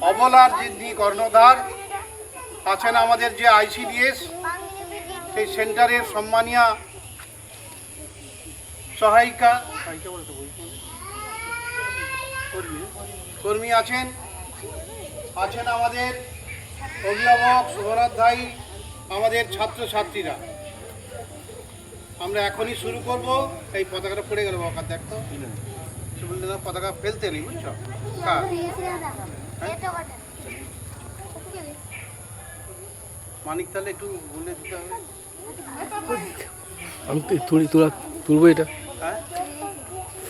অবলার যিনি কর্ণধার আছেন, আমাদের যে আইসিডিএস সেই সেন্টারের সম্মানীয় সহায়িকা কর্মী আছেন আমাদের অভিভাবক, শুভরাধ্যায়ী, আমাদের ছাত্রছাত্রীরা। আমরা এখনই শুরু করব। এই পতাকাটা পড়ে গেল বাবা, দেখতো পতাকা ফেলতে নেই, বুঝছো? মানিক তাহলে একটু বলে দিতে হবে। আমি তোরা তুলবো এটা। হ্যাঁ,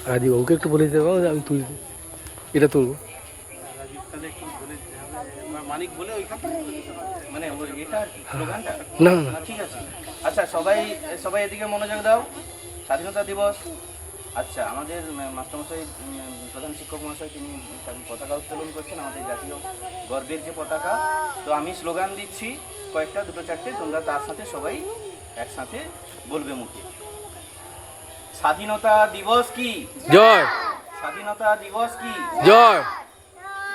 রাজীব ওকে একটু বলে দিতে পারবো, আমি তুলব, এটা তুলবো। রাজীব তাহলে একটু বলে দিতে হবে। মানিক বলে ওইখান মানে এটা স্লোগানটা না না না, ঠিক আছে। আচ্ছা, সবাই এদিকে মনোযোগ দাও। স্বাধীনতা দিবস। আচ্ছা, আমাদের মাস্টারমশাই, প্রধান শিক্ষক মহাশয়, তিনি পতাকা উত্তোলন করছেন, আমাদের জাতীয় গর্বের যে পতাকা। তো আমি স্লোগান দিচ্ছি কয়েকটা, দুটো চারটে, তোমরা তার সাথে সবাই একসাথে বলবে মুখে। স্বাধীনতা দিবস কি? জয়। স্বাধীনতা দিবস কি? জয়।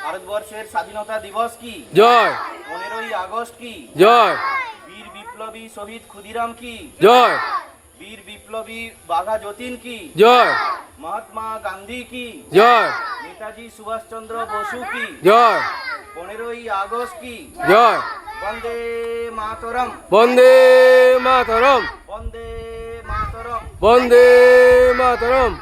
ভারতবর্ষের স্বাধীনতা দিবস কি? জয়। 15ই আগস্ট কি? জয়। বীর বিপ্লবী শহীদ ক্ষুদিরাম কি? জয়। বীর বিপ্লবী বাঘা যতীন কি? জয়। মহাত্মা গান্ধী কি? জয়। নেতাজি সুভাষচন্দ্র বসু কি? জয়। 15ই আগস্ট কি? জয়। বন্দে মাতরম। বন্দে মাতরম। বন্দে মাতরম। বন্দে মাতরম।